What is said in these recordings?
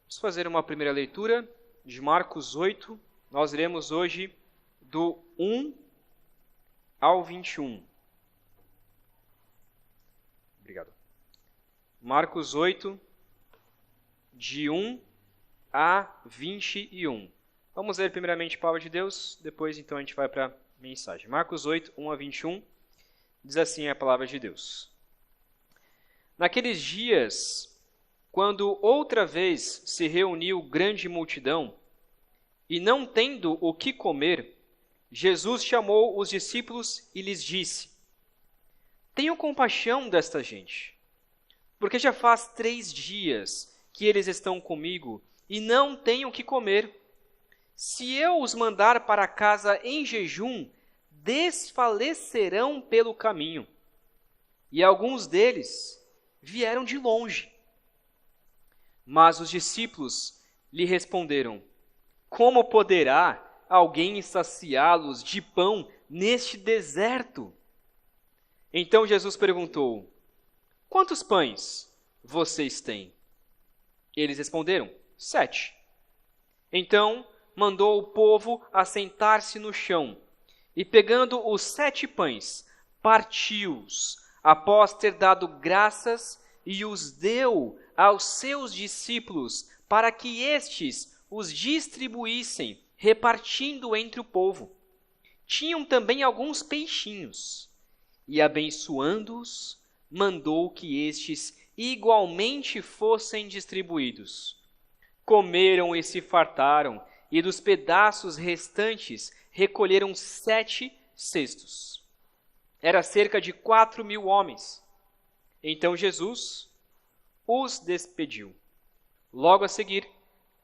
Vamos fazer uma primeira leitura de Marcos 8. Nós leremos hoje do 1 ao 21. Obrigado. Marcos 8, de 1 a 21. Vamos ler primeiramente a palavra de Deus, depois então a gente vai para a mensagem. Marcos 8, 1 a 21, diz assim a palavra de Deus. Naqueles dias, quando outra vez se reuniu grande multidão, e não tendo o que comer, Jesus chamou os discípulos e lhes disse: Tenham compaixão desta gente, porque já faz 3 dias que eles estão comigo e não têm o que comer. Se eu os mandar para casa em jejum, desfalecerão pelo caminho. E alguns deles vieram de longe. Mas os discípulos lhe responderam: Como poderá alguém saciá-los de pão neste deserto? Então Jesus perguntou: Quantos pães vocês têm? Eles responderam: 7. Então mandou o povo assentar-se no chão, e pegando os 7 pães, partiu-os, após ter dado graças, e os deu aos seus discípulos, para que estes os distribuíssem, repartindo entre o povo. Tinham também alguns peixinhos, e abençoando-os, mandou que estes igualmente fossem distribuídos. Comeram e se fartaram, e dos pedaços restantes recolheram 7 cestos. Era cerca de 4.000 homens. Então Jesus os despediu. Logo a seguir,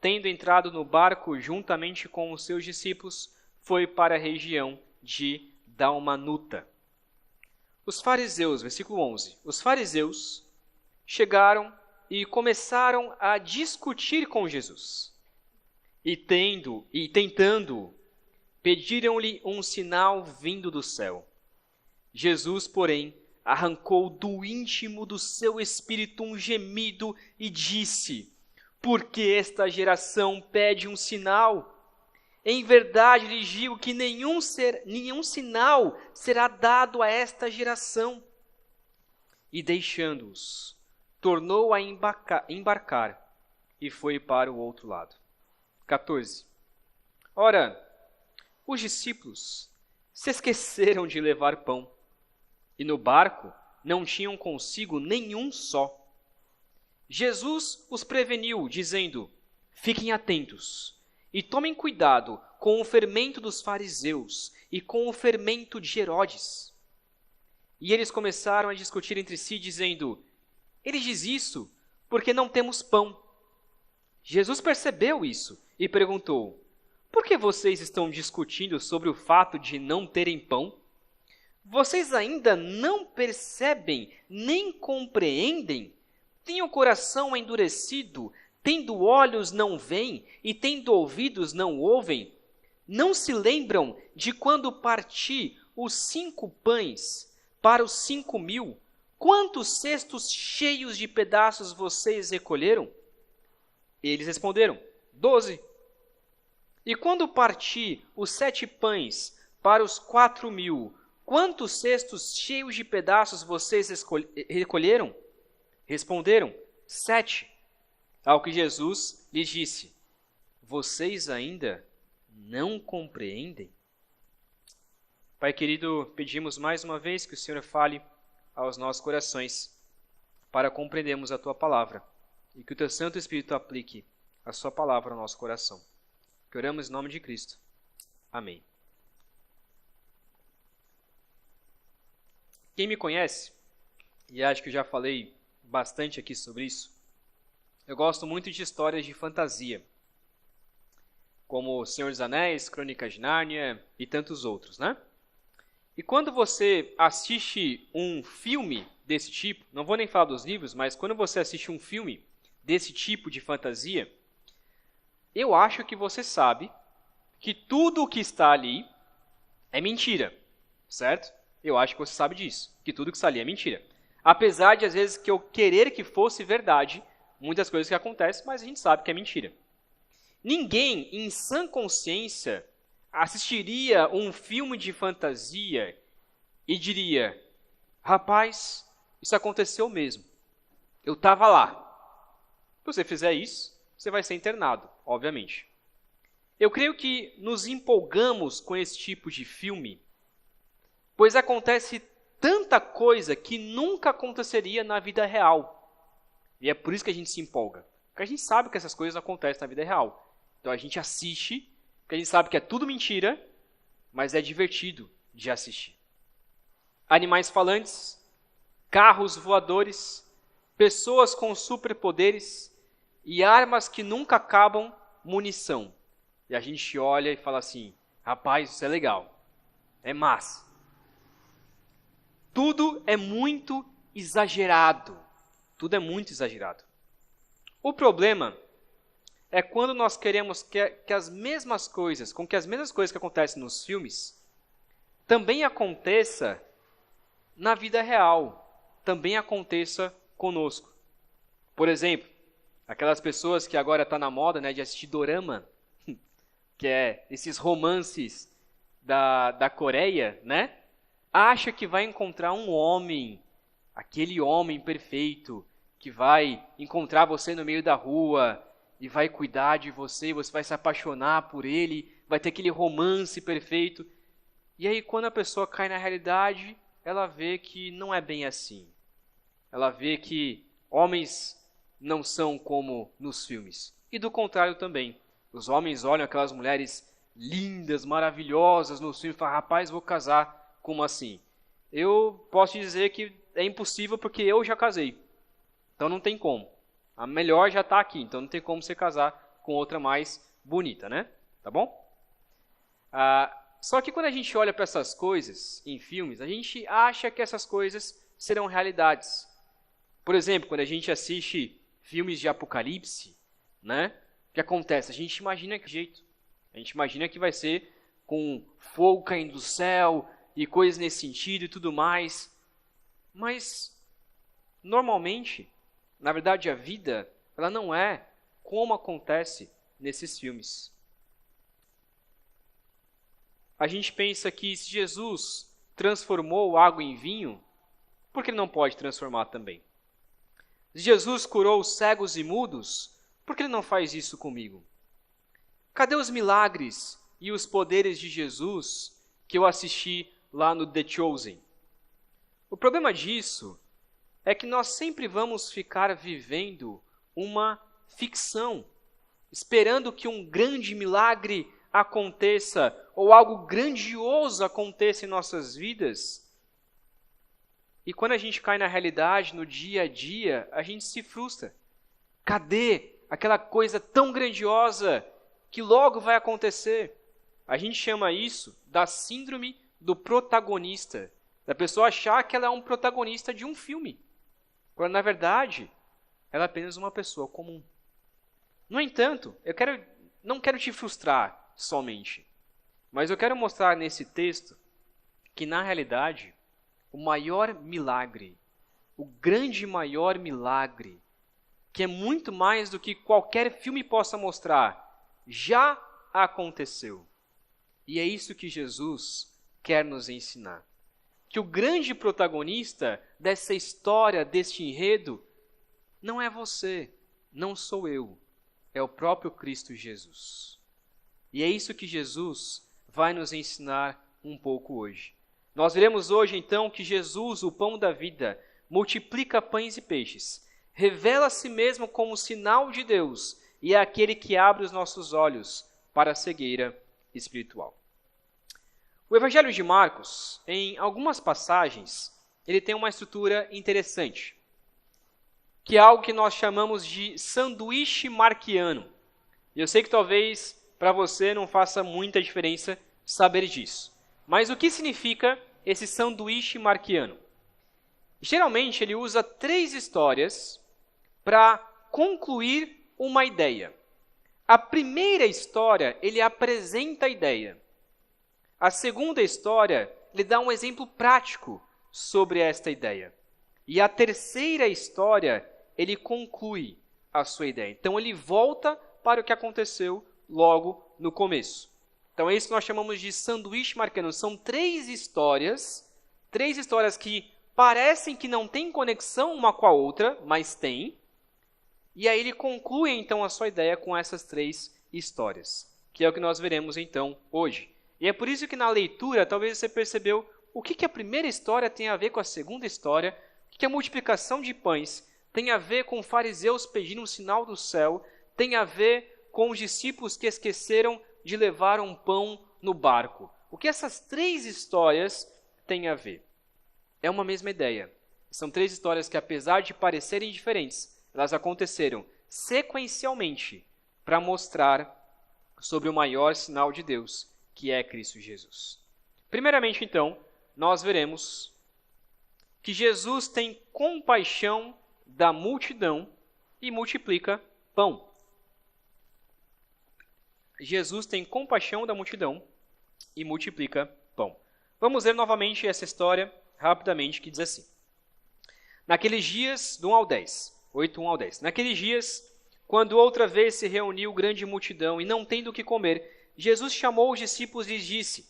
tendo entrado no barco juntamente com os seus discípulos, foi para a região de Dalmanuta. Os fariseus, versículo 11. Os fariseus chegaram e começaram a discutir com Jesus. E tentando, pediram-lhe um sinal vindo do céu. Jesus, porém, arrancou do íntimo do seu espírito um gemido e disse: Por que esta geração pede um sinal? Em verdade lhes digo que nenhum sinal será dado a esta geração. E deixando-os, tornou a embarcar e foi para o outro lado. 14. Ora, os discípulos se esqueceram de levar pão, e no barco não tinham consigo nenhum só. Jesus os preveniu, dizendo: Fiquem atentos e tomem cuidado com o fermento dos fariseus e com o fermento de Herodes. E eles começaram a discutir entre si, dizendo: Ele diz isso porque não temos pão. Jesus percebeu isso e perguntou: Por que vocês estão discutindo sobre o fato de não terem pão? Vocês ainda não percebem nem compreendem? Têm o coração endurecido, tendo olhos não veem e tendo ouvidos não ouvem? Não se lembram de quando parti os 5 pães para os 5.000? Quantos cestos cheios de pedaços vocês recolheram? Eles responderam: 12. E quando parti os 7 pães para os 4.000, quantos cestos cheios de pedaços vocês recolheram? Responderam: 7. Ao que Jesus lhes disse: Vocês ainda não compreendem? Pai querido, pedimos mais uma vez que o Senhor fale aos nossos corações para compreendermos a Tua palavra e que o Teu Santo Espírito aplique a Sua palavra ao nosso coração. Que oramos em nome de Cristo. Amém. Quem me conhece, e acho que eu já falei bastante aqui sobre isso, eu gosto muito de histórias de fantasia, como O Senhor dos Anéis, Crônicas de Nárnia e tantos outros, né? E quando você assiste um filme desse tipo, não vou nem falar dos livros, mas quando você assiste um filme desse tipo de fantasia, eu acho que você sabe que tudo o que está ali é mentira, certo? Eu acho que você sabe disso, que tudo que está ali é mentira. Apesar de, às vezes, que eu querer que fosse verdade, muitas coisas que acontecem, mas a gente sabe que é mentira. Ninguém, em sã consciência, assistiria um filme de fantasia e diria: rapaz, isso aconteceu mesmo. Eu estava lá. Se você fizer isso, você vai ser internado, obviamente. Eu creio que nos empolgamos com esse tipo de filme, pois acontece tanta coisa que nunca aconteceria na vida real. E é por isso que a gente se empolga. Porque a gente sabe que essas coisas acontecem na vida real. Então a gente assiste, porque a gente sabe que é tudo mentira, mas é divertido de assistir. Animais falantes, carros voadores, pessoas com superpoderes e armas que nunca acabam, munição. E a gente olha e fala assim: rapaz, isso é legal, é massa. Tudo é muito exagerado. Tudo é muito exagerado. O problema é quando nós queremos que as mesmas coisas, que as mesmas coisas que acontecem nos filmes, também aconteça na vida real, também aconteça conosco. Por exemplo, aquelas pessoas que agora estão na moda, né, de assistir dorama, que é esses romances da Coreia, né? Acha que vai encontrar um homem, aquele homem perfeito, que vai encontrar você no meio da rua e vai cuidar de você, você vai se apaixonar por ele, vai ter aquele romance perfeito. E aí, quando a pessoa cai na realidade, ela vê que não é bem assim. Ela vê que homens não são como nos filmes. E do contrário também. Os homens olham aquelas mulheres lindas, maravilhosas nos filmes e falam: rapaz, vou casar. Como assim? Eu posso dizer que é impossível porque eu já casei. Então não tem como. A melhor já está aqui, então não tem como você casar com outra mais bonita, né? Tá bom? Só que quando a gente olha para essas coisas em filmes, a gente acha que essas coisas serão realidades. Por exemplo, quando a gente assiste filmes de apocalipse, né? O que acontece? A gente imagina que jeito. A gente imagina que vai ser com fogo caindo do céu e coisas nesse sentido e tudo mais. Mas, normalmente, na verdade, a vida, ela não é como acontece nesses filmes. A gente pensa que se Jesus transformou água em vinho, por que ele não pode transformar também? Se Jesus curou cegos e mudos, por que ele não faz isso comigo? Cadê os milagres e os poderes de Jesus que eu assisti lá no The Chosen? O problema disso é que nós sempre vamos ficar vivendo uma ficção, esperando que um grande milagre aconteça ou algo grandioso aconteça em nossas vidas. E quando a gente cai na realidade, no dia a dia, a gente se frustra. Cadê aquela coisa tão grandiosa que logo vai acontecer? A gente chama isso da síndrome do protagonista, da pessoa achar que ela é um protagonista de um filme, quando na verdade ela é apenas uma pessoa comum. No entanto, não quero te frustrar somente, mas eu quero mostrar nesse texto que na realidade o maior milagre, o grande maior milagre, que é muito mais do que qualquer filme possa mostrar, já aconteceu. E é isso que Jesus quer nos ensinar. Que o grande protagonista dessa história, deste enredo, não é você, não sou eu, é o próprio Cristo Jesus. E é isso que Jesus vai nos ensinar um pouco hoje. Nós veremos hoje então que Jesus, o pão da vida, multiplica pães e peixes, revela a si mesmo como sinal de Deus e é aquele que abre os nossos olhos para a cegueira espiritual. O Evangelho de Marcos, em algumas passagens, ele tem uma estrutura interessante, que é algo que nós chamamos de sanduíche marquiano. E eu sei que talvez para você não faça muita diferença saber disso. Mas o que significa esse sanduíche marquiano? Geralmente ele usa 3 histórias para concluir uma ideia. A primeira história, ele apresenta a ideia. A segunda história, ele dá um exemplo prático sobre esta ideia. E a terceira história, ele conclui, a sua ideia. Então ele volta para o que aconteceu logo no começo. Então é isso que nós chamamos de sanduíche marcano. São três histórias que parecem que não têm conexão uma com a outra, mas têm. E aí ele conclui então a sua ideia com essas três histórias, que é o que nós veremos então hoje. E é por isso que na leitura talvez você percebeu o que a primeira história tem a ver com a segunda história, o que a multiplicação de pães tem a ver com fariseus pedindo um sinal do céu, tem a ver com os discípulos que esqueceram de levar um pão no barco. O que essas três histórias têm a ver? É uma mesma ideia. São três histórias que, apesar de parecerem diferentes, elas aconteceram sequencialmente para mostrar sobre o maior sinal de Deus, que é Cristo Jesus. Primeiramente, então, nós veremos que Jesus tem compaixão da multidão e multiplica pão. Jesus tem compaixão da multidão e multiplica pão. Vamos ler novamente essa história rapidamente, que diz assim. Naqueles dias, do 1 ao 10, 8, 1 ao 10. Naqueles dias, quando outra vez se reuniu grande multidão e não tendo o que comer, Jesus chamou os discípulos e lhes disse: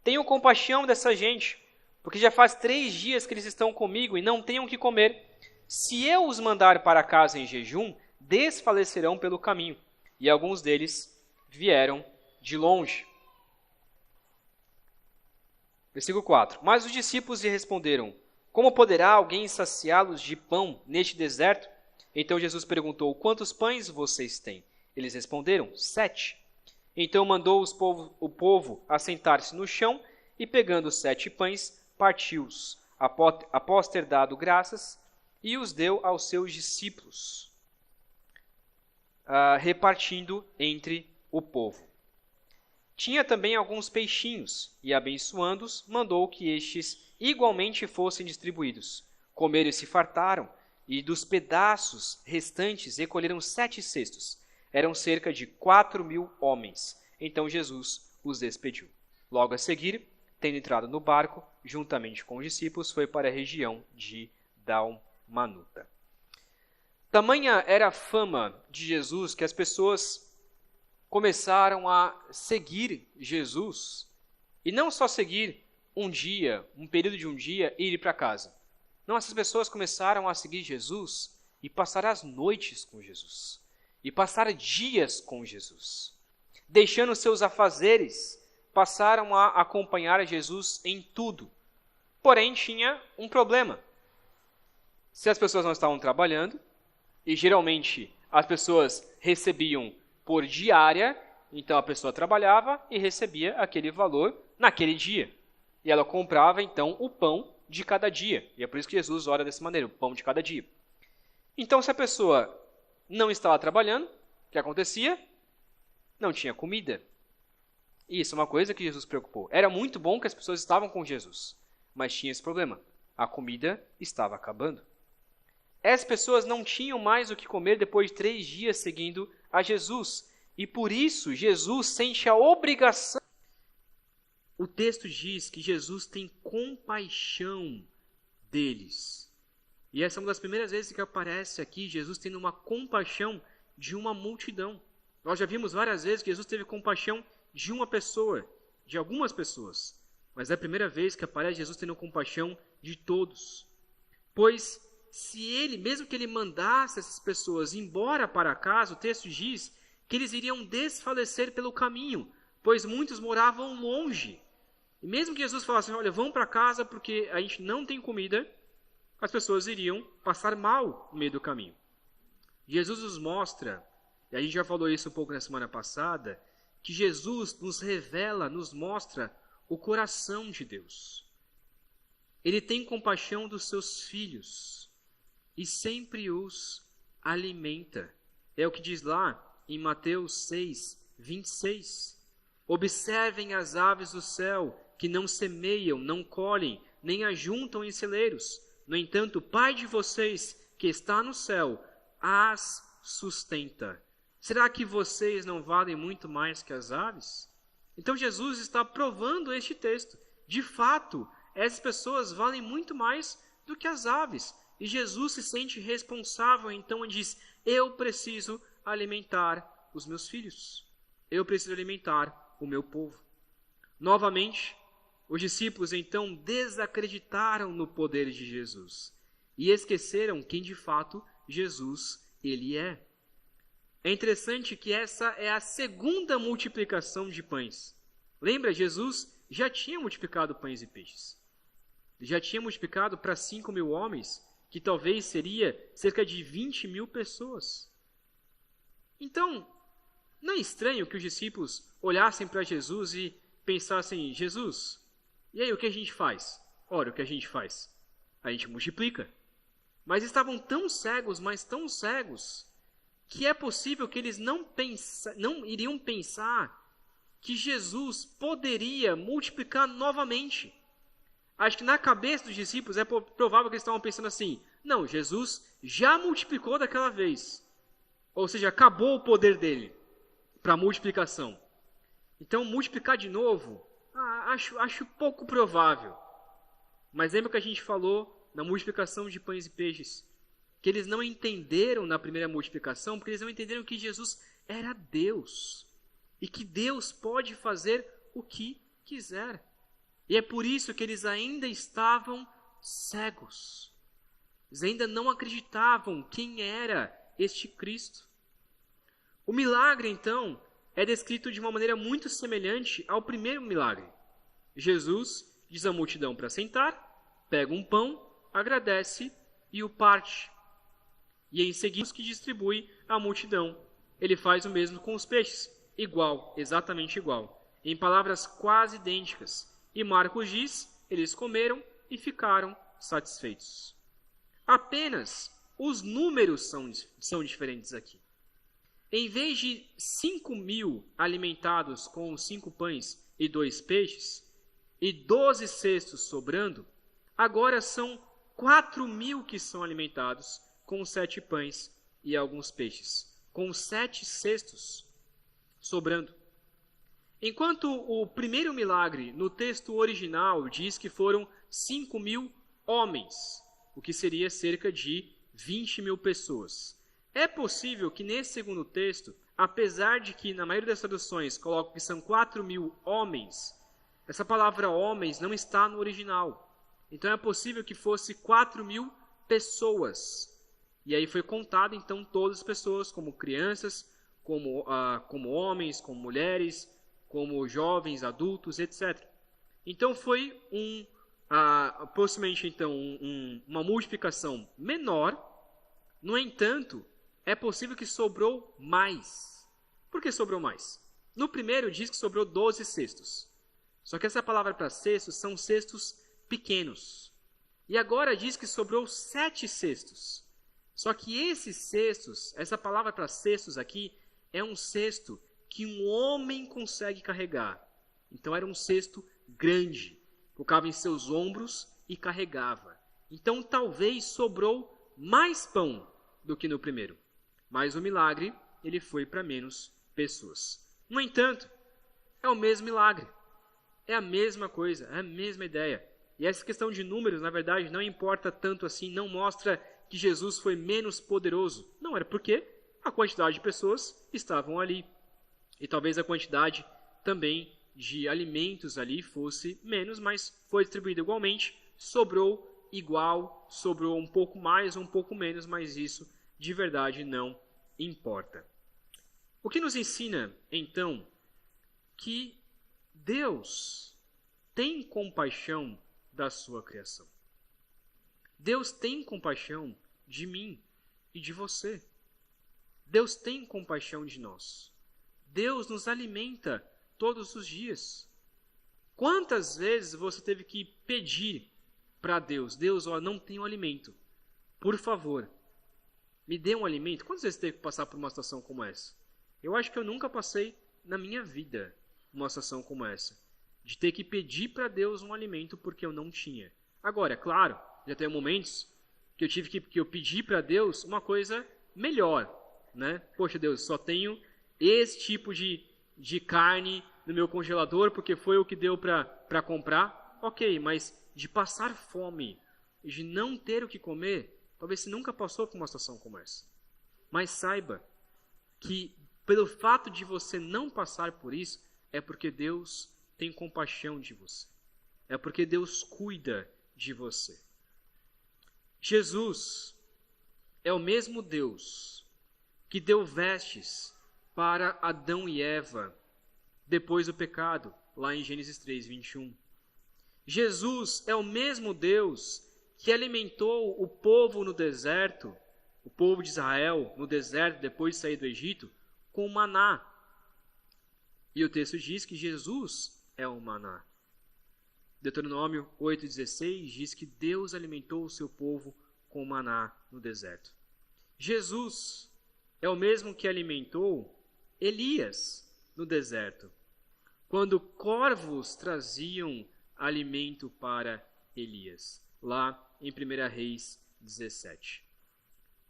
Tenham compaixão dessa gente, porque já faz 3 dias que eles estão comigo e não têm o que comer. Se eu os mandar para casa em jejum, desfalecerão pelo caminho. E alguns deles vieram de longe. Versículo 4. Mas os discípulos lhe responderam: Como poderá alguém saciá-los de pão neste deserto? Então Jesus perguntou: Quantos pães vocês têm? Eles responderam: 7. Então mandou o povo assentar-se no chão e, pegando os 7 pães, partiu-os, após ter dado graças, e os deu aos seus discípulos, repartindo entre o povo. Tinha também alguns peixinhos, e abençoando-os, mandou que estes igualmente fossem distribuídos. Comeram e se fartaram, e dos pedaços restantes recolheram 7 cestos. Eram cerca de 4.000 homens. Então Jesus os despediu. Logo a seguir, tendo entrado no barco, juntamente com os discípulos, foi para a região de Dalmanuta. Tamanha era a fama de Jesus que as pessoas começaram a seguir Jesus. E não só seguir um dia, um período de um dia, e ir para casa. Não, essas pessoas começaram a seguir Jesus e passar as noites com Jesus. E passar dias com Jesus. Deixando seus afazeres, passaram a acompanhar Jesus em tudo. Porém, tinha um problema. Se as pessoas não estavam trabalhando, e geralmente as pessoas recebiam por diária, então a pessoa trabalhava e recebia aquele valor naquele dia. E ela comprava, então, o pão de cada dia. E é por isso que Jesus ora dessa maneira, o pão de cada dia. Então, se a pessoa não estava trabalhando, o que acontecia? Não tinha comida. E isso é uma coisa que Jesus preocupou. Era muito bom que as pessoas estavam com Jesus, mas tinha esse problema. A comida estava acabando. As pessoas não tinham mais o que comer depois de 3 dias seguindo a Jesus. E por isso Jesus sente a obrigação. O texto diz que Jesus tem compaixão deles. E essa é uma das primeiras vezes que aparece aqui Jesus tendo uma compaixão de uma multidão. Nós já vimos várias vezes que Jesus teve compaixão de uma pessoa, de algumas pessoas. Mas é a primeira vez que aparece Jesus tendo compaixão de todos. Pois se ele, mesmo que ele mandasse essas pessoas embora para casa, o texto diz que eles iriam desfalecer pelo caminho, pois muitos moravam longe. E mesmo que Jesus falasse: olha, vão para casa porque a gente não tem comida, as pessoas iriam passar mal no meio do caminho. Jesus nos mostra, e a gente já falou isso um pouco na semana passada, que Jesus nos revela, nos mostra o coração de Deus. Ele tem compaixão dos seus filhos e sempre os alimenta. É o que diz lá em Mateus 6, 26. Observem as aves do céu, que não semeiam, não colhem, nem ajuntam em celeiros. No entanto, o Pai de vocês, que está no céu, as sustenta. Será que vocês não valem muito mais que as aves? Então Jesus está provando este texto. De fato, essas pessoas valem muito mais do que as aves. E Jesus se sente responsável, então, e diz: eu preciso alimentar os meus filhos. Eu preciso alimentar o meu povo. Novamente, os discípulos então desacreditaram no poder de Jesus e esqueceram quem de fato Jesus ele é. É interessante que essa é a segunda multiplicação de pães. Lembra, Jesus já tinha multiplicado pães e peixes. Já tinha multiplicado para 5.000 homens, que talvez seria cerca de 20.000 pessoas. Então, não é estranho que os discípulos olhassem para Jesus e pensassem, Jesus, e aí o que a gente faz? Ora, o que a gente faz? A gente multiplica. Mas estavam tão cegos, mas tão cegos, que é possível que eles não iriam pensar que Jesus poderia multiplicar novamente. Acho que na cabeça dos discípulos é provável que eles estavam pensando assim, não, Jesus já multiplicou daquela vez. Ou seja, acabou o poder dele para multiplicação. Então, multiplicar de novo, acho pouco provável. Mas lembra que a gente falou na multiplicação de pães e peixes, que eles não entenderam na primeira multiplicação, porque eles não entenderam que Jesus era Deus. E que Deus pode fazer o que quiser. E é por isso que eles ainda estavam cegos. Eles ainda não acreditavam quem era este Cristo. O milagre, então, é descrito de uma maneira muito semelhante ao primeiro milagre. Jesus diz à multidão para sentar, pega um pão, agradece e o parte. E em seguida, que distribui à multidão. Ele faz o mesmo com os peixes, igual, exatamente igual, em palavras quase idênticas. E Marcos diz, eles comeram e ficaram satisfeitos. Apenas os números são diferentes aqui. Em vez de 5.000 alimentados com 5 pães e 2 peixes, e 12 cestos sobrando, agora são 4.000 que são alimentados com 7 pães e alguns peixes, com 7 cestos sobrando. Enquanto o primeiro milagre, no texto original, diz que foram 5.000 homens, o que seria cerca de 20.000 pessoas. É possível que nesse segundo texto, apesar de que na maioria das traduções colocam que são 4.000 homens, essa palavra homens não está no original. Então é possível que fosse 4.000 pessoas. E aí foi contado então todas as pessoas, como crianças, como homens, como mulheres, como jovens, adultos, etc. Então foi possivelmente então, uma multiplicação menor. No entanto, é possível que sobrou mais. Por que sobrou mais? No primeiro diz que sobrou 12 cestos. Só que essa palavra para cestos são cestos pequenos. E agora diz que sobrou 7 cestos. Só que esses cestos, essa palavra para cestos aqui, é um cesto que um homem consegue carregar. Então era um cesto grande, colocava em seus ombros e carregava. Então talvez sobrou mais pão do que no primeiro. Mas o milagre, ele foi para menos pessoas. No entanto, é o mesmo milagre. É a mesma coisa, é a mesma ideia. E essa questão de números, na verdade, não importa tanto assim, não mostra que Jesus foi menos poderoso. Não, era porque a quantidade de pessoas estavam ali. E talvez a quantidade também de alimentos ali fosse menos, mas foi distribuída igualmente, sobrou igual, sobrou um pouco mais ou um pouco menos, mas isso de verdade não importa. O que nos ensina, então, que Deus tem compaixão da sua criação. Deus tem compaixão de mim e de você. Deus tem compaixão de nós. Deus nos alimenta todos os dias. Quantas vezes você teve que pedir para Deus, Deus, ó, não tenho alimento, por favor, me dê um alimento? Quantas vezes você teve que passar por uma situação como essa? Eu acho que eu nunca passei na minha vida uma situação como essa, de ter que pedir para Deus um alimento porque eu não tinha. Agora, é claro, já tem momentos que eu pedi para Deus uma coisa melhor, né? Poxa, Deus, só tenho esse tipo de carne no meu congelador porque foi o que deu para comprar. Ok, mas de passar fome e de não ter o que comer, talvez você nunca passou por uma situação como essa. Mas saiba que pelo fato de você não passar por isso, é porque Deus tem compaixão de você. É porque Deus cuida de você. Jesus é o mesmo Deus que deu vestes para Adão e Eva depois do pecado, lá em Gênesis 3, 21. Jesus é o mesmo Deus que alimentou o povo no deserto, o povo de Israel no deserto depois de sair do Egito, com maná. E o texto diz que Jesus é o maná. Deuteronômio 8,16 diz que Deus alimentou o seu povo com maná no deserto. Jesus é o mesmo que alimentou Elias no deserto, quando corvos traziam alimento para Elias, lá em 1 Reis 17.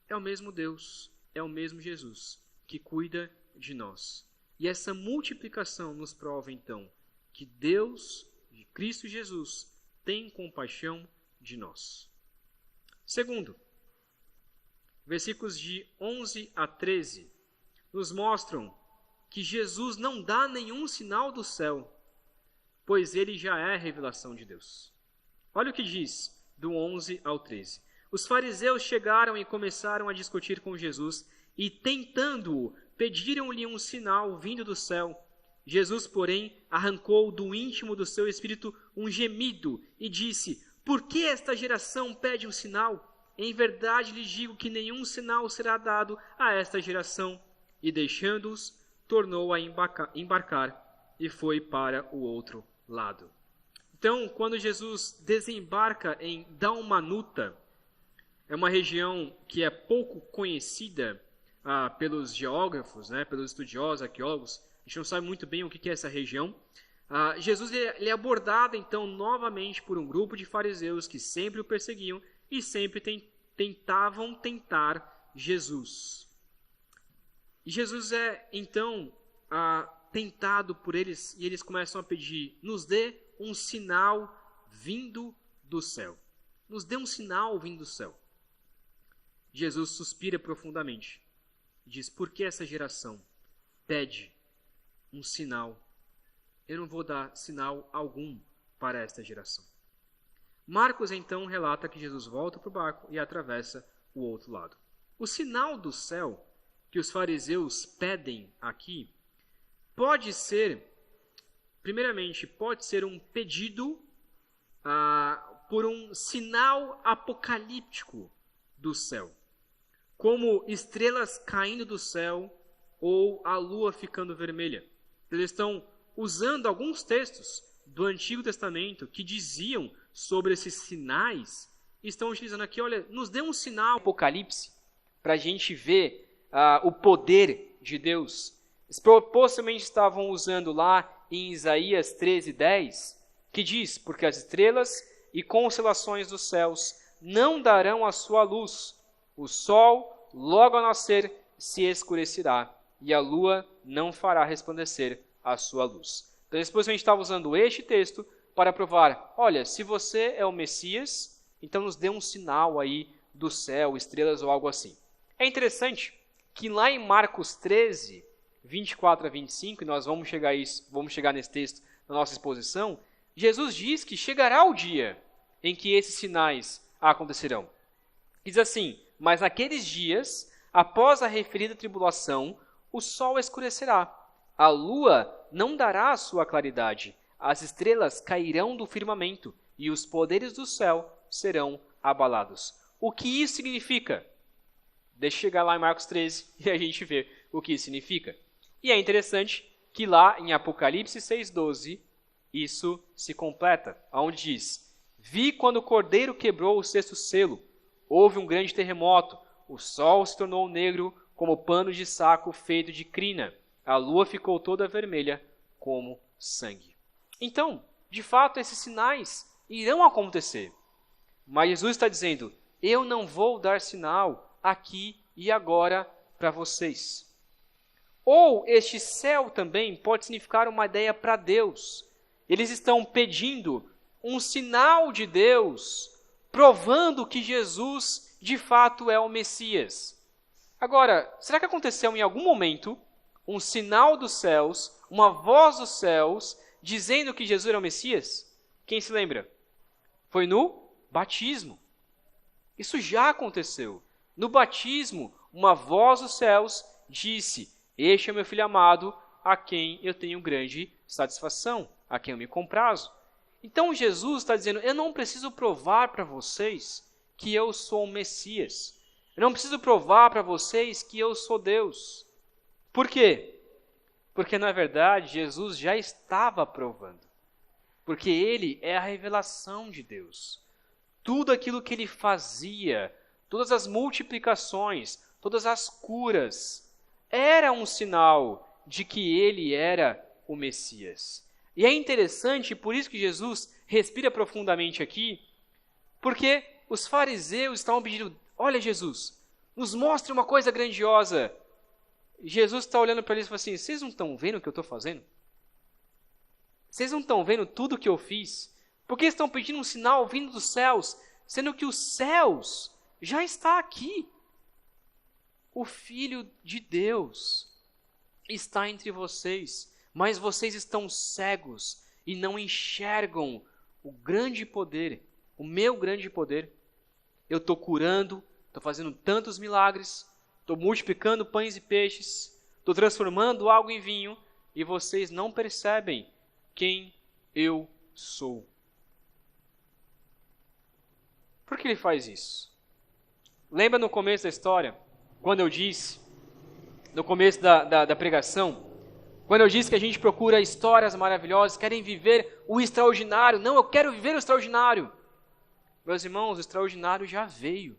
É o mesmo Deus, é o mesmo Jesus que cuida de nós. E essa multiplicação nos prova, então, que Deus, de Cristo Jesus, tem compaixão de nós. Segundo, versículos de 11 a 13 nos mostram que Jesus não dá nenhum sinal do céu, pois ele já é a revelação de Deus. Olha o que diz do 11 ao 13. Os fariseus chegaram e começaram a discutir com Jesus e, tentando-o, pediram-lhe um sinal vindo do céu. Jesus, porém, arrancou do íntimo do seu espírito um gemido e disse: por que esta geração pede um sinal? Em verdade lhes digo que nenhum sinal será dado a esta geração. E deixando-os, tornou a embarcar e foi para o outro lado. Então, quando Jesus desembarca em Dalmanuta, é uma região que é pouco conhecida pelos geógrafos, pelos estudiosos, arqueólogos. A gente não sabe muito bem o que é essa região. Jesus ele é abordado, então, novamente por um grupo de fariseus que sempre o perseguiam e sempre tentavam tentar Jesus. E Jesus é, então, tentado por eles, e eles começam a pedir: nos dê um sinal vindo do céu. Nos dê um sinal vindo do céu. Jesus suspira profundamente. Diz: por que essa geração pede um sinal? Eu não vou dar sinal algum para esta geração. Marcos, então, relata que Jesus volta para o barco e atravessa o outro lado. O sinal do céu que os fariseus pedem aqui pode ser, primeiramente, pode ser um pedido por um sinal apocalíptico do céu, como estrelas caindo do céu ou a lua ficando vermelha. Eles estão usando alguns textos do Antigo Testamento que diziam sobre esses sinais, e estão utilizando aqui: olha, nos dê um sinal. Apocalipse, para a gente ver o poder de Deus. Eles possivelmente estavam usando lá em Isaías 13:10, que diz: porque as estrelas e constelações dos céus não darão a sua luz, o sol logo ao nascer se escurecerá, e a lua não fará resplandecer a sua luz. Então, eles possivelmente estavam usando este texto para provar: olha, se você é o Messias, então nos dê um sinal aí do céu, estrelas ou algo assim. É interessante que lá em Marcos 13, 24 a 25, e nós vamos chegar nesse texto na nossa exposição, Jesus diz que chegará o dia em que esses sinais acontecerão. Diz assim: mas naqueles dias, após a referida tribulação, o sol escurecerá, a lua não dará a sua claridade, as estrelas cairão do firmamento e os poderes do céu serão abalados. O que isso significa? Deixa eu chegar lá em Marcos 13 e a gente vê o que isso significa. E é interessante que lá em Apocalipse 6:12, isso se completa, onde diz: vi quando o cordeiro quebrou o sexto selo, houve um grande terremoto, o sol se tornou negro como pano de saco feito de crina, a lua ficou toda vermelha como sangue. Então, de fato, esses sinais irão acontecer. Mas Jesus está dizendo: eu não vou dar sinal aqui e agora para vocês. Ou este céu também pode significar uma ideia para Deus. Eles estão pedindo um sinal de Deus, provando que Jesus de fato é o Messias. Agora, será que aconteceu em algum momento um sinal dos céus, uma voz dos céus, dizendo que Jesus era o Messias? Quem se lembra? Foi no batismo. Isso já aconteceu. No batismo, uma voz dos céus disse: este é meu filho amado, a quem eu tenho grande satisfação, a quem eu me comprazo. Então Jesus está dizendo: eu não preciso provar para vocês que eu sou o Messias. Eu não preciso provar para vocês que eu sou Deus. Por quê? Porque, na verdade, Jesus já estava provando. Porque ele é a revelação de Deus. Tudo aquilo que ele fazia, todas as multiplicações, todas as curas, era um sinal de que ele era o Messias. E é interessante, por isso que Jesus respira profundamente aqui, porque os fariseus estavam pedindo: olha, Jesus, nos mostre uma coisa grandiosa. Jesus está olhando para eles e fala assim: vocês não estão vendo o que eu estou fazendo? Vocês não estão vendo tudo o que eu fiz? Por que estão pedindo um sinal vindo dos céus, sendo que os céus já está aqui? O Filho de Deus está entre vocês, mas vocês estão cegos e não enxergam o grande poder, o meu grande poder. Eu estou curando, estou fazendo tantos milagres, estou multiplicando pães e peixes, estou transformando água em vinho, e vocês não percebem quem eu sou. Por que ele faz isso? Lembra no começo da história, quando eu disse, no começo da pregação, quando eu disse que a gente procura histórias maravilhosas, querem viver o extraordinário. Não, eu quero viver o extraordinário. Meus irmãos, o extraordinário já veio.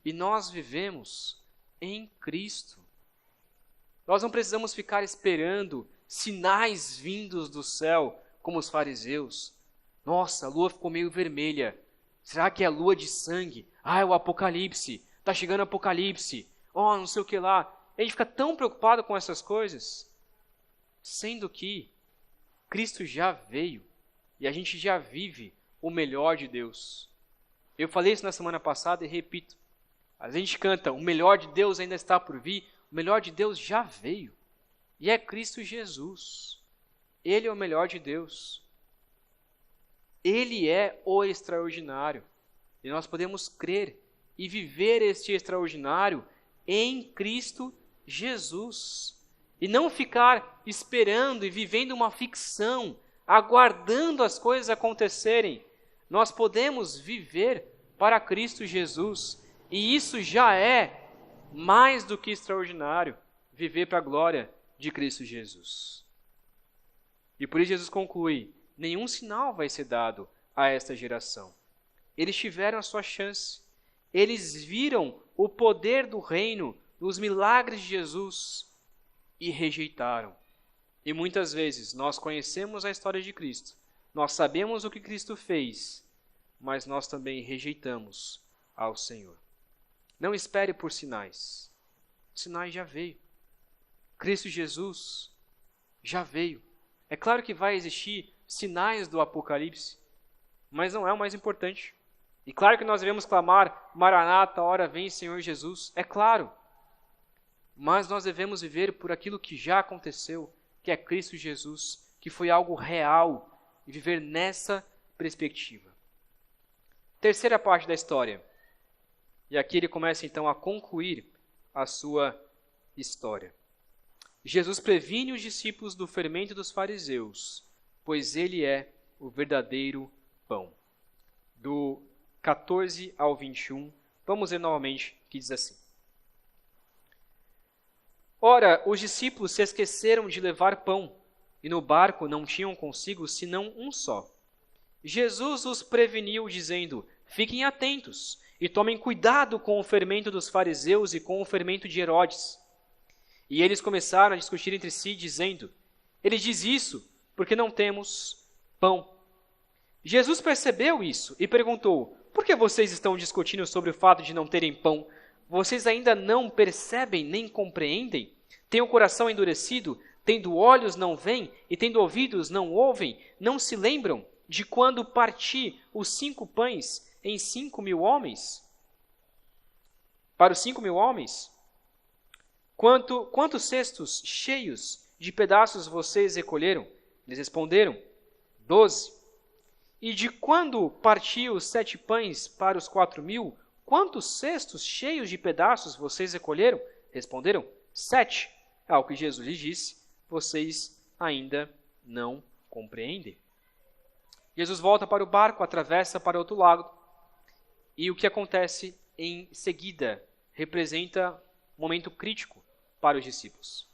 E nós vivemos em Cristo. Nós não precisamos ficar esperando sinais vindos do céu, como os fariseus. Nossa, a lua ficou meio vermelha. Será que é a lua de sangue? Ah, é o Apocalipse. Está chegando o Apocalipse. Oh, não sei o que lá. A gente fica tão preocupado com essas coisas, sendo que Cristo já veio e a gente já vive o melhor de Deus. Eu falei isso na semana passada e repito. A gente canta: o melhor de Deus ainda está por vir. O melhor de Deus já veio. E é Cristo Jesus. Ele é o melhor de Deus. Ele é o extraordinário. E nós podemos crer e viver este extraordinário em Cristo Jesus. E não ficar esperando e vivendo uma ficção, aguardando as coisas acontecerem. Nós podemos viver para Cristo Jesus. E isso já é mais do que extraordinário, viver para a glória de Cristo Jesus. E por isso Jesus conclui: nenhum sinal vai ser dado a esta geração. Eles tiveram a sua chance. Eles viram o poder do reino nos milagres de Jesus e rejeitaram. E muitas vezes nós conhecemos a história de Cristo, nós sabemos o que Cristo fez, mas nós também rejeitamos ao Senhor. Não espere por sinais. Os sinais já veio. Cristo Jesus já veio. É claro que vai existir sinais do Apocalipse, mas não é o mais importante. E claro que nós devemos clamar: Maranata, ora vem, Senhor Jesus. É claro. Mas nós devemos viver por aquilo que já aconteceu, que é Cristo Jesus, que foi algo real, e viver nessa perspectiva. Terceira parte da história. E aqui ele começa então a concluir a sua história. Jesus previne os discípulos do fermento dos fariseus, pois ele é o verdadeiro pão. Do 14 ao 21, vamos ler novamente, que diz assim: Ora, os discípulos se esqueceram de levar pão, e no barco não tinham consigo senão um só. Jesus os preveniu, dizendo: fiquem atentos e tomem cuidado com o fermento dos fariseus e com o fermento de Herodes. E eles começaram a discutir entre si, dizendo: ele diz isso porque não temos pão. Jesus percebeu isso e perguntou: por que vocês estão discutindo sobre o fato de não terem pão? Vocês ainda não percebem nem compreendem? Têm o coração endurecido? Tendo olhos não veem e tendo ouvidos não ouvem? Não se lembram de quando parti os 5 pães em 5.000 homens? para os 5.000 homens? Quantos cestos cheios de pedaços vocês recolheram? Eles responderam, 12. E de quando partiu os 7 pães para os 4.000, quantos cestos cheios de pedaços vocês recolheram? Responderam, 7. Ao que Jesus lhes disse, vocês ainda não compreendem. Jesus volta para o barco, atravessa para outro lado, e o que acontece em seguida representa um momento crítico para os discípulos.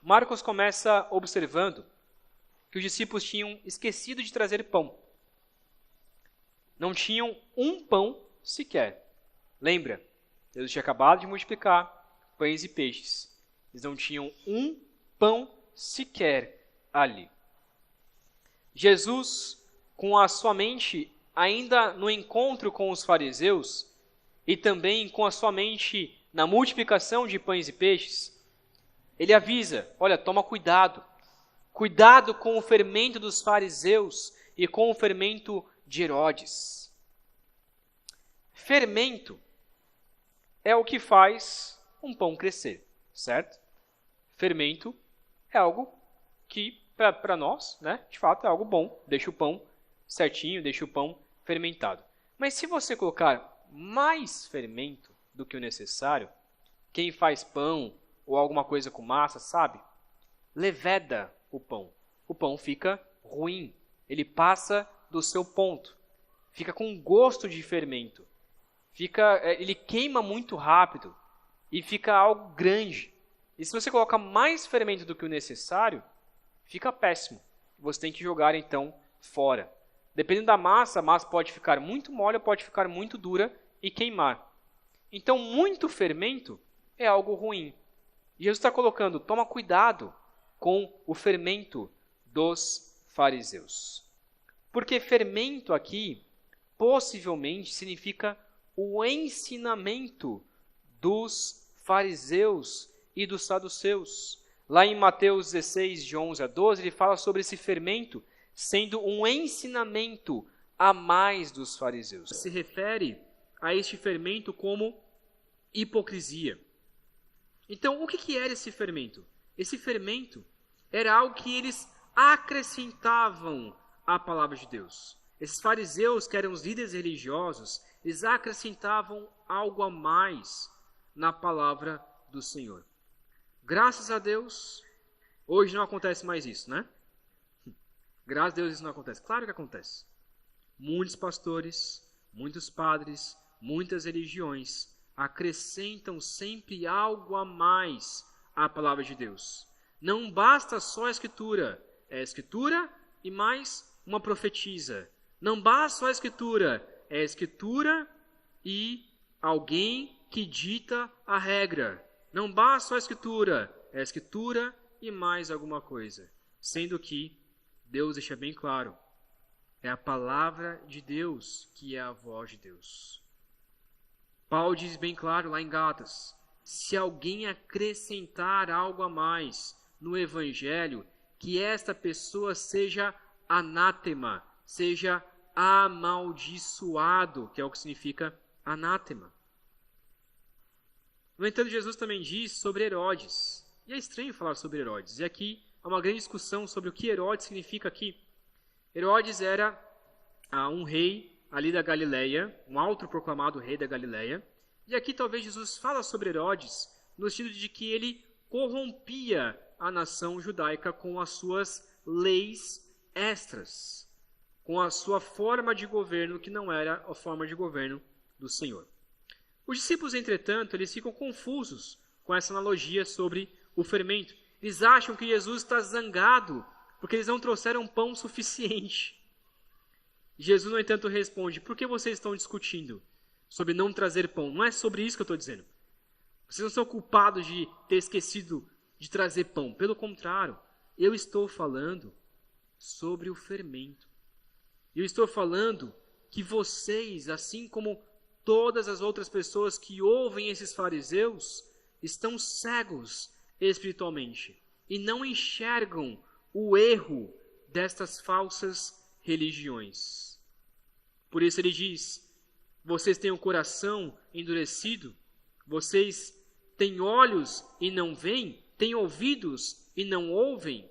Marcos começa observando que os discípulos tinham esquecido de trazer pão. Não tinham um pão sequer. Lembra? Jesus tinha acabado de multiplicar pães e peixes. Eles não tinham um pão sequer ali. Jesus, com a sua mente ainda no encontro com os fariseus e também com a sua mente na multiplicação de pães e peixes, ele avisa, olha, toma cuidado. Cuidado com o fermento dos fariseus e com o fermento de Herodes. Fermento é o que faz um pão crescer, certo? Fermento é algo que, para nós, né, de fato, é algo bom. Deixa o pão certinho, deixa o pão fermentado. Mas se você colocar mais fermento do que o necessário, quem faz pão ou alguma coisa com massa, sabe? Leveda o pão. O pão fica ruim. Ele passa do seu ponto. Fica com gosto de fermento. Ele queima muito rápido e fica algo grande. E se você coloca mais fermento do que o necessário, fica péssimo. Você tem que jogar, então, fora. Dependendo da massa, a massa pode ficar muito mole, pode ficar muito dura e queimar. Então, muito fermento é algo ruim. E Jesus está colocando, toma cuidado com o fermento dos fariseus. Porque fermento aqui, possivelmente, significa o ensinamento dos fariseus e dos saduceus. Lá em Mateus 16, de 11 a 12, ele fala sobre esse fermento sendo um ensinamento a mais dos fariseus. Se refere a este fermento como hipocrisia. Então, o que era esse fermento? Esse fermento era algo que eles acrescentavam à palavra de Deus. Esses fariseus, que eram os líderes religiosos, eles acrescentavam algo a mais na palavra do Senhor. Graças a Deus, hoje não acontece mais isso, né? Graças a Deus isso não acontece. Claro que acontece. Muitos pastores, muitos padres, muitas religiões acrescentam sempre algo a mais à palavra de Deus. Não basta só a Escritura. É a Escritura e mais uma profetisa. Não basta só a Escritura. É a Escritura e alguém que dita a regra. Não basta só a Escritura. É a Escritura e mais alguma coisa. Sendo que Deus deixa bem claro. É a palavra de Deus que é a voz de Deus. Paulo diz bem claro lá em Gálatas, se alguém acrescentar algo a mais no Evangelho, que esta pessoa seja anátema, seja amaldiçoado, que é o que significa anátema. No entanto, Jesus também diz sobre Herodes, e é estranho falar sobre Herodes, e aqui há uma grande discussão sobre o que Herodes significa aqui. Herodes era um rei ali da Galileia, um autoproclamado rei da Galileia. E aqui talvez Jesus fala sobre Herodes no sentido de que ele corrompia a nação judaica com as suas leis extras, com a sua forma de governo que não era a forma de governo do Senhor. Os discípulos, entretanto, eles ficam confusos com essa analogia sobre o fermento. Eles acham que Jesus está zangado porque eles não trouxeram pão suficiente. Jesus, no entanto, responde, por que vocês estão discutindo sobre não trazer pão? Não é sobre isso que eu estou dizendo. Vocês não são culpados de ter esquecido de trazer pão. Pelo contrário, eu estou falando sobre o fermento. Eu estou falando que vocês, assim como todas as outras pessoas que ouvem esses fariseus, estão cegos espiritualmente e não enxergam o erro destas falsas religiões. Por isso ele diz, Vocês têm o coração endurecido? Vocês têm olhos e não veem? Têm ouvidos e não ouvem?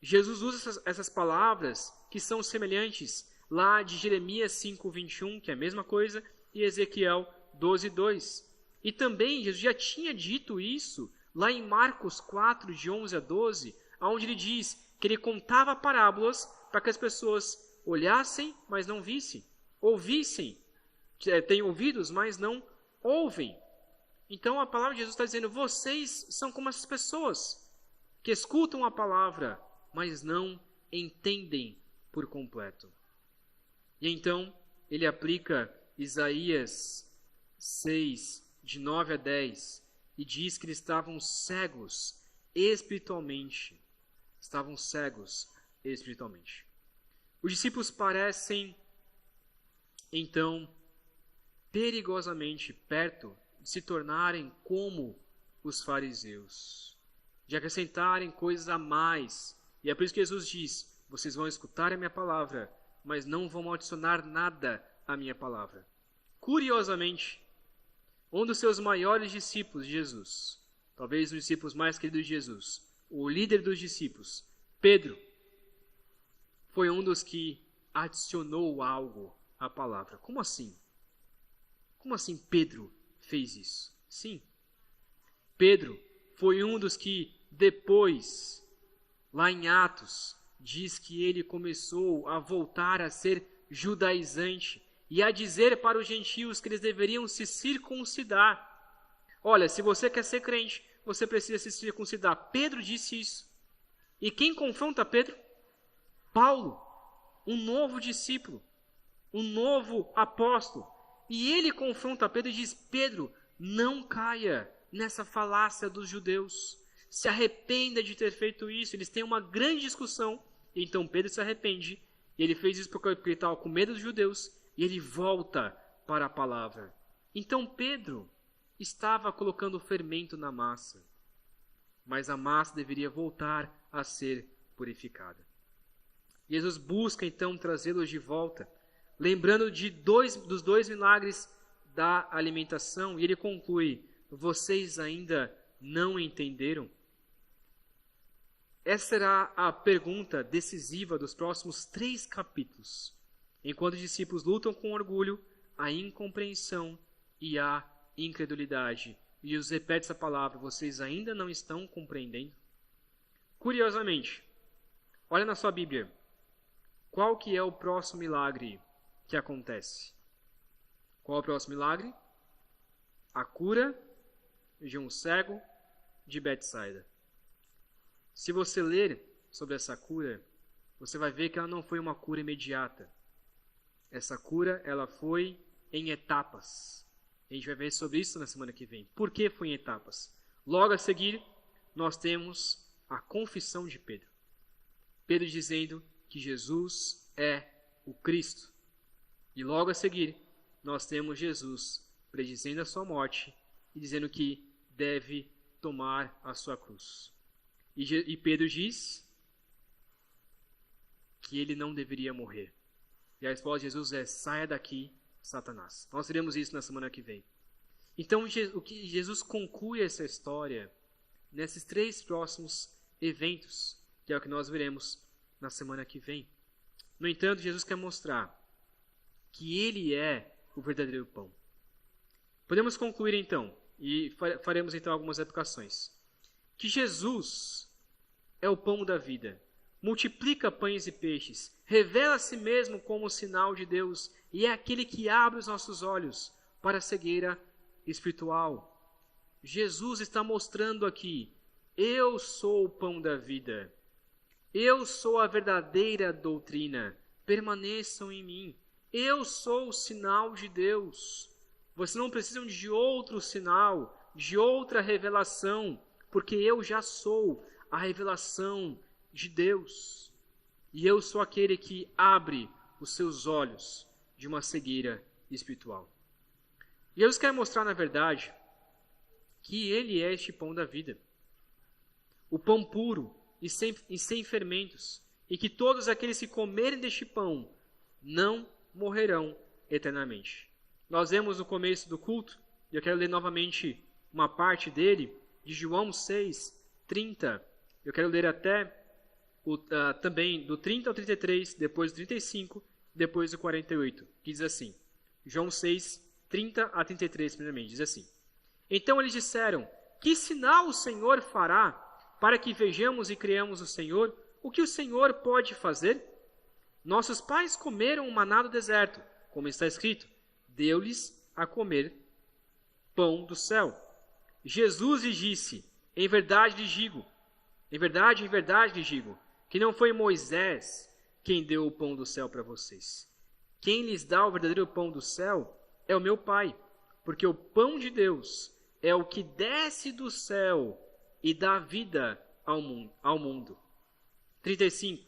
Jesus usa essas palavras que são semelhantes lá de Jeremias 5:21, que é a mesma coisa, e Ezequiel 12:2. E também Jesus já tinha dito isso lá em Marcos 4, de 11 a 12, onde ele diz que ele contava parábolas para que as pessoas olhassem, mas não vissem, ouvissem, têm ouvidos, mas não ouvem. Então a palavra de Jesus está dizendo, vocês são como essas pessoas que escutam a palavra, mas não entendem por completo. E então ele aplica Isaías 6, de 9 a 10, e diz que eles estavam cegos espiritualmente. Estavam cegos espiritualmente. Os discípulos parecem, então, perigosamente perto de se tornarem como os fariseus, de acrescentarem coisas a mais. E é por isso que Jesus diz, vocês vão escutar a minha palavra, mas não vão adicionar nada à minha palavra. Curiosamente, um dos seus maiores discípulos de Jesus, talvez um dos discípulos mais queridos de Jesus, o líder dos discípulos, Pedro, foi um dos que adicionou algo à palavra. Como assim? Como assim Pedro fez isso? Sim, Pedro foi um dos que depois, lá em Atos, diz que ele começou a voltar a ser judaizante e a dizer para os gentios que eles deveriam se circuncidar. Olha, se você quer ser crente, você precisa se circuncidar. Pedro disse isso. E quem confronta Pedro? Paulo, um novo discípulo, um novo apóstolo. E ele confronta Pedro e diz, Pedro, não caia nessa falácia dos judeus. Se arrependa de ter feito isso. Eles têm uma grande discussão. Então Pedro se arrepende. E ele fez isso porque ele estava com medo dos judeus. E ele volta para a palavra. Então Pedro estava colocando fermento na massa. Mas a massa deveria voltar a ser purificada. Jesus busca então trazê-los de volta, lembrando dos dois milagres da alimentação, e ele conclui, vocês ainda não entenderam? Essa será a pergunta decisiva dos próximos 3 capítulos, enquanto os discípulos lutam com orgulho, a incompreensão e a incredulidade. E Jesus repete essa palavra, vocês ainda não estão compreendendo? Curiosamente, olha na sua Bíblia, qual que é o próximo milagre que acontece? Qual é o próximo milagre? A cura de um cego de Betsaida. Se você ler sobre essa cura, você vai ver que ela não foi uma cura imediata. Essa cura, ela foi em etapas. A gente vai ver sobre isso na semana que vem. Por que foi em etapas? Logo a seguir, nós temos a confissão de Pedro. Pedro dizendo que Jesus é o Cristo. E logo a seguir, nós temos Jesus predizendo a sua morte e dizendo que deve tomar a sua cruz. E Pedro diz que ele não deveria morrer. E a resposta de Jesus é, saia daqui, Satanás. Nós veremos isso na semana que vem. Então, o que Jesus conclui essa história nesses 3 próximos eventos, que é o que nós veremos na semana que vem. No entanto, Jesus quer mostrar que ele é o verdadeiro pão. Podemos concluir então, e faremos então algumas aplicações, que Jesus é o pão da vida, multiplica pães e peixes, revela a si mesmo como sinal de Deus e é aquele que abre os nossos olhos para a cegueira espiritual. Jesus está mostrando aqui, eu sou o pão da vida. Eu sou a verdadeira doutrina. Permaneçam em mim. Eu sou o sinal de Deus. Vocês não precisam de outro sinal, de outra revelação, porque eu já sou a revelação de Deus. E eu sou aquele que abre os seus olhos de uma cegueira espiritual. E Deus quer mostrar, na verdade, que Ele é este pão da vida. O pão puro e sem fermentos, e que todos aqueles que comerem deste pão não morrerão eternamente. Nós vemos no começo do culto, e eu quero ler novamente uma parte dele, de João 6, 30. Eu quero ler até também do 30 ao 33, depois do 35, depois do 48, que diz assim. João 6, 30 a 33, primeiramente, diz assim. Então eles disseram, que sinal o Senhor fará para que vejamos e creamos o Senhor? O que o Senhor pode fazer? Nossos pais comeram o maná do deserto, como está escrito, deu-lhes a comer pão do céu. Jesus lhes disse, em verdade lhes digo, que não foi Moisés quem deu o pão do céu para vocês. Quem lhes dá o verdadeiro pão do céu é o meu Pai, porque o pão de Deus é o que desce do céu e dá vida ao mundo. 35.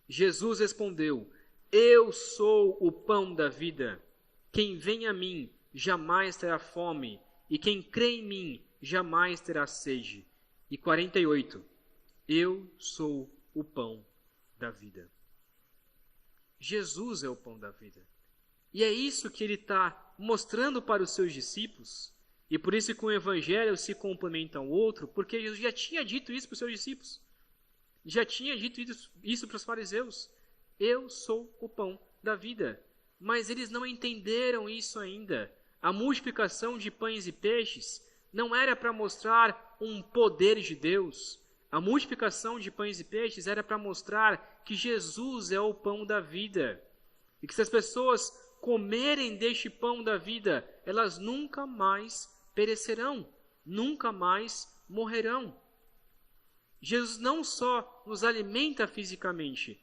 Jesus respondeu, eu sou o pão da vida. Quem vem a mim jamais terá fome, e quem crê em mim jamais terá sede. E 48. Eu sou o pão da vida. Jesus é o pão da vida. E é isso que ele está mostrando para os seus discípulos, e por isso que o evangelho se complementa ao outro, porque Jesus já tinha dito isso para os seus discípulos. Já tinha dito isso para os fariseus. Eu sou o pão da vida. Mas eles não entenderam isso ainda. A multiplicação de pães e peixes não era para mostrar um poder de Deus. A multiplicação de pães e peixes era para mostrar que Jesus é o pão da vida. E que se as pessoas comerem deste pão da vida, elas nunca mais perecerão, nunca mais morrerão. Jesus não só nos alimenta fisicamente,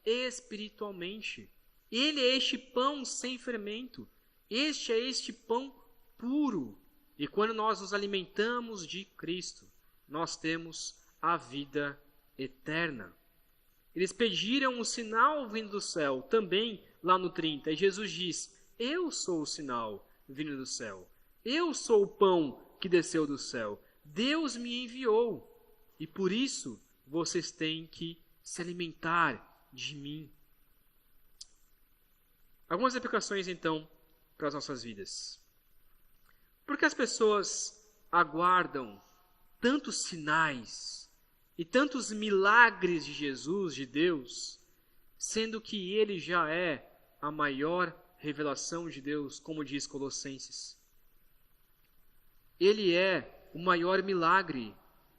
espiritualmente. Ele é este pão sem fermento. Este é este pão puro. E quando nós nos alimentamos de Cristo, nós temos a vida eterna. Eles pediram um sinal vindo do céu, também lá no 30. E Jesus diz, eu sou o sinal vindo do céu. Eu sou o pão que desceu do céu. Deus me enviou. E por isso vocês têm que se alimentar de mim. Algumas aplicações, então, para as nossas vidas. Por que as pessoas aguardam tantos sinais e tantos milagres de Jesus, de Deus, sendo que Ele já é a maior revelação de Deus, como diz Colossenses? Ele é o maior milagre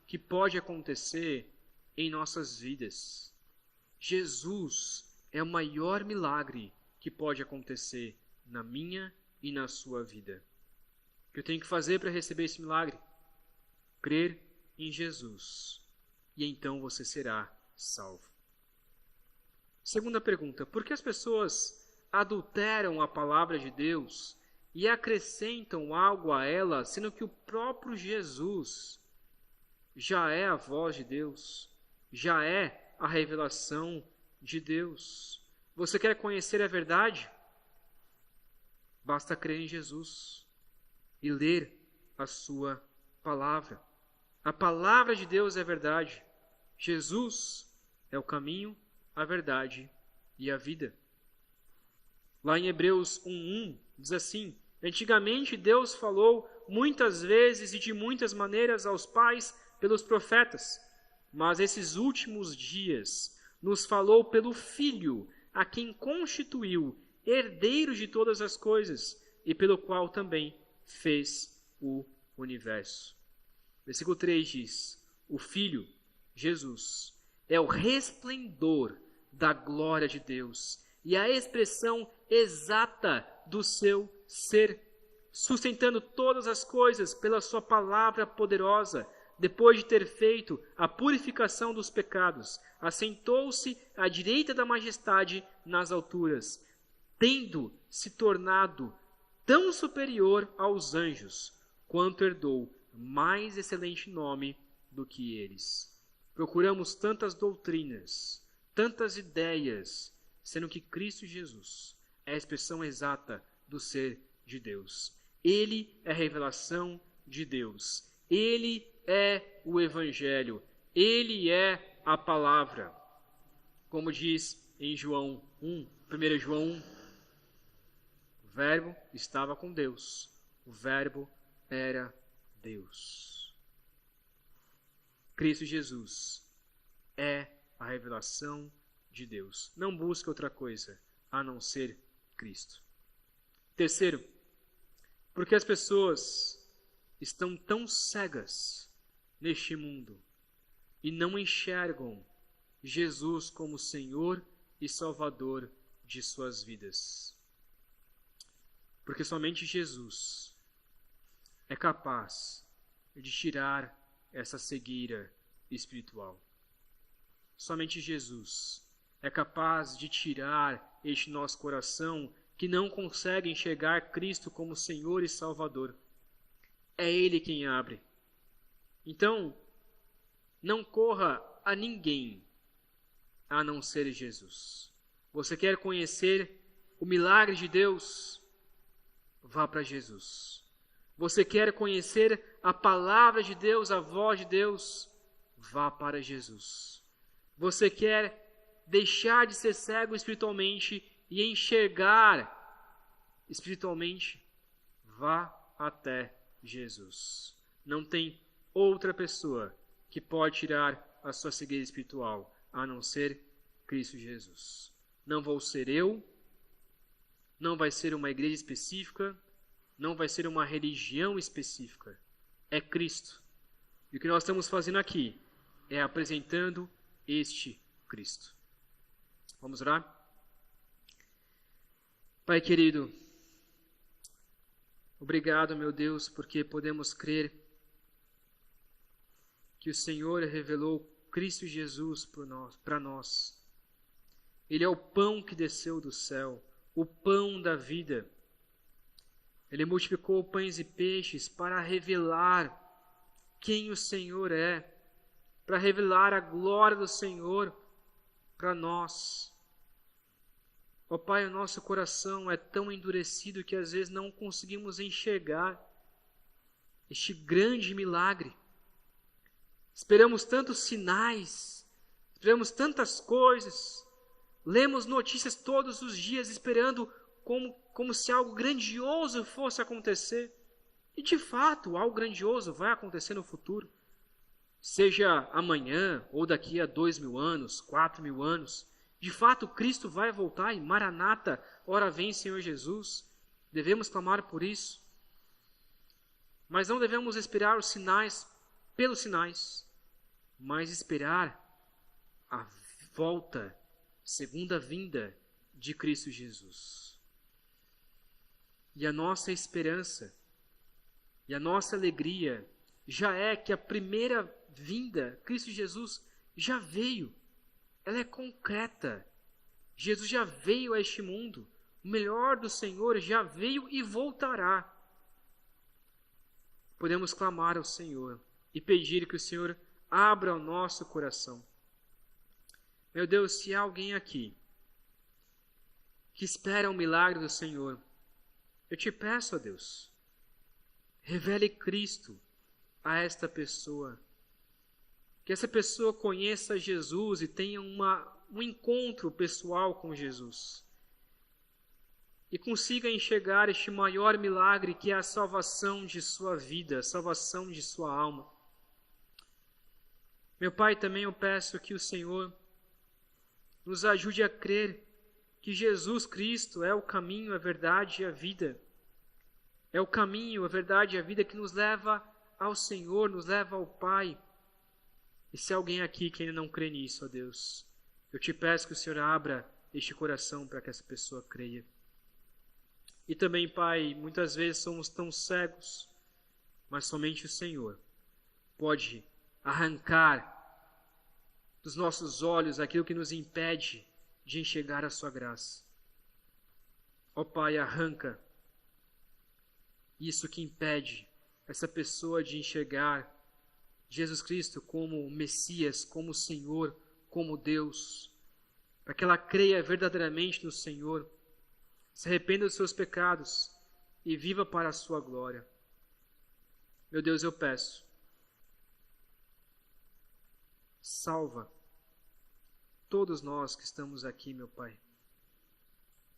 que pode acontecer em nossas vidas. Jesus é o maior milagre que pode acontecer na minha e na sua vida. O que eu tenho que fazer para receber esse milagre? Crer em Jesus. E então você será salvo. Segunda pergunta, por que as pessoas adulteram a palavra de Deus e acrescentam algo a ela, sendo que o próprio Jesus já é a voz de Deus, já é a revelação de Deus? Você quer conhecer a verdade? Basta crer em Jesus e ler a sua palavra. A palavra de Deus é a verdade. Jesus é o caminho, a verdade e a vida. Lá em Hebreus 1:1 diz assim, antigamente Deus falou muitas vezes e de muitas maneiras aos pais pelos profetas, mas esses últimos dias nos falou pelo Filho, a quem constituiu herdeiro de todas as coisas e pelo qual também fez o universo. Versículo 3 diz, o Filho, Jesus, é o resplendor da glória de Deus e a expressão exata do seu ser, sustentando todas as coisas pela sua palavra poderosa. Depois de ter feito a purificação dos pecados, assentou-se à direita da majestade nas alturas, tendo se tornado tão superior aos anjos, quanto herdou mais excelente nome do que eles. Procuramos tantas doutrinas, tantas ideias, sendo que Cristo Jesus é a expressão exata do ser de Deus. Ele é a revelação de Deus. Ele é o Evangelho. Ele é a palavra. Como diz em João 1, 1 João 1, Verbo estava com Deus. O Verbo era Deus. Cristo Jesus é a revelação de Deus. Não busque outra coisa a não ser Cristo. Terceiro, porque as pessoas estão tão cegas neste mundo e não enxergam Jesus como Senhor e Salvador de suas vidas. Porque somente Jesus é capaz de tirar essa cegueira espiritual. Somente Jesus é capaz de tirar este nosso coração que não consegue enxergar Cristo como Senhor e Salvador. É Ele quem abre. Então, não corra a ninguém a não ser Jesus. Você quer conhecer o milagre de Deus? Vá para Jesus. Você quer conhecer a palavra de Deus, a voz de Deus? Vá para Jesus. Você quer deixar de ser cego espiritualmente e enxergar espiritualmente? Vá até Jesus. Não tem outra pessoa que pode tirar a sua cegueira espiritual a não ser Cristo Jesus. Não vou ser eu, não vai ser uma igreja específica, não vai ser uma religião específica. É Cristo. E o que nós estamos fazendo aqui é apresentando este Cristo. Vamos orar? Pai querido, obrigado, meu Deus, porque podemos crer que o Senhor revelou Cristo Jesus para nós. Ele é o pão que desceu do céu, o pão da vida. Ele multiplicou pães e peixes para revelar quem o Senhor é, para revelar a glória do Senhor para nós. Ó Pai, o nosso coração é tão endurecido que às vezes não conseguimos enxergar este grande milagre. Esperamos tantos sinais, esperamos tantas coisas, lemos notícias todos os dias esperando como se algo grandioso fosse acontecer. E de fato, algo grandioso vai acontecer no futuro. Seja amanhã, ou daqui a 2.000 anos, 4.000 anos. De fato, Cristo vai voltar e Maranata, ora vem Senhor Jesus. Devemos clamar por isso. Mas não devemos esperar os sinais pelos sinais, mas esperar a volta, segunda vinda de Cristo Jesus. E a nossa esperança e a nossa alegria já é que a primeira vinda, Cristo Jesus, já veio. Ela é concreta. Jesus já veio a este mundo. O melhor do Senhor já veio e voltará. Podemos clamar ao Senhor e pedir que o Senhor abra o nosso coração. Meu Deus, se há alguém aqui que espera um milagre do Senhor, eu te peço, ó Deus, revele Cristo a esta pessoa. Que essa pessoa conheça Jesus e tenha um encontro pessoal com Jesus. E consiga enxergar este maior milagre que é a salvação de sua vida, a salvação de sua alma. Meu Pai, também eu peço que o Senhor nos ajude a crer que Jesus Cristo é o caminho, a verdade e a vida. É o caminho, a verdade e a vida que nos leva ao Senhor, nos leva ao Pai. E se há alguém aqui que ainda não crê nisso, ó Deus, eu te peço que o Senhor abra este coração para que essa pessoa creia. E também, Pai, muitas vezes somos tão cegos, mas somente o Senhor pode arrancar dos nossos olhos aquilo que nos impede de enxergar a sua graça. Ó Pai, arranca isso que impede essa pessoa de enxergar Jesus Cristo como Messias, como Senhor, como Deus, para que ela creia verdadeiramente no Senhor, se arrependa dos seus pecados e viva para a sua glória. Meu Deus, eu peço, salva todos nós que estamos aqui, meu Pai.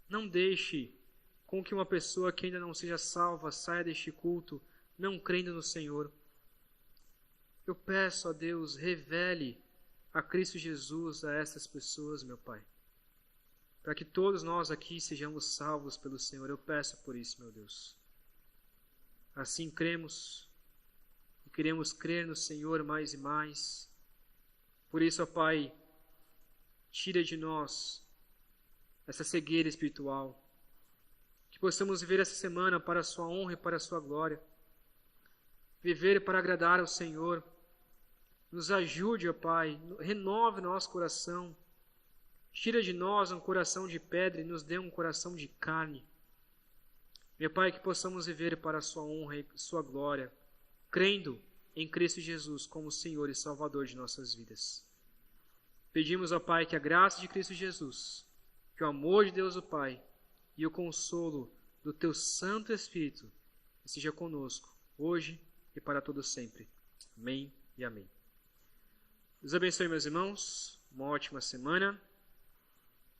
Não deixe com que uma pessoa que ainda não seja salva saia deste culto não crendo no Senhor. Eu peço a Deus, revele a Cristo Jesus a essas pessoas, meu Pai, para que todos nós aqui sejamos salvos pelo Senhor. Eu peço por isso, meu Deus. Assim cremos e queremos crer no Senhor mais e mais. Por isso, ó Pai, tira de nós essa cegueira espiritual, que possamos viver essa semana para a sua honra e para a sua glória, viver para agradar ao Senhor. Nos ajude, ó Pai, renove nosso coração, tira de nós um coração de pedra e nos dê um coração de carne. Meu Pai, que possamos viver para a sua honra e sua glória, crendo em Cristo Jesus como Senhor e Salvador de nossas vidas. Pedimos, ó Pai, que a graça de Cristo Jesus, que o amor de Deus o Pai e o consolo do Teu Santo Espírito esteja conosco, hoje e para todo sempre. Amém e amém. Deus abençoe, meus irmãos. Uma ótima semana.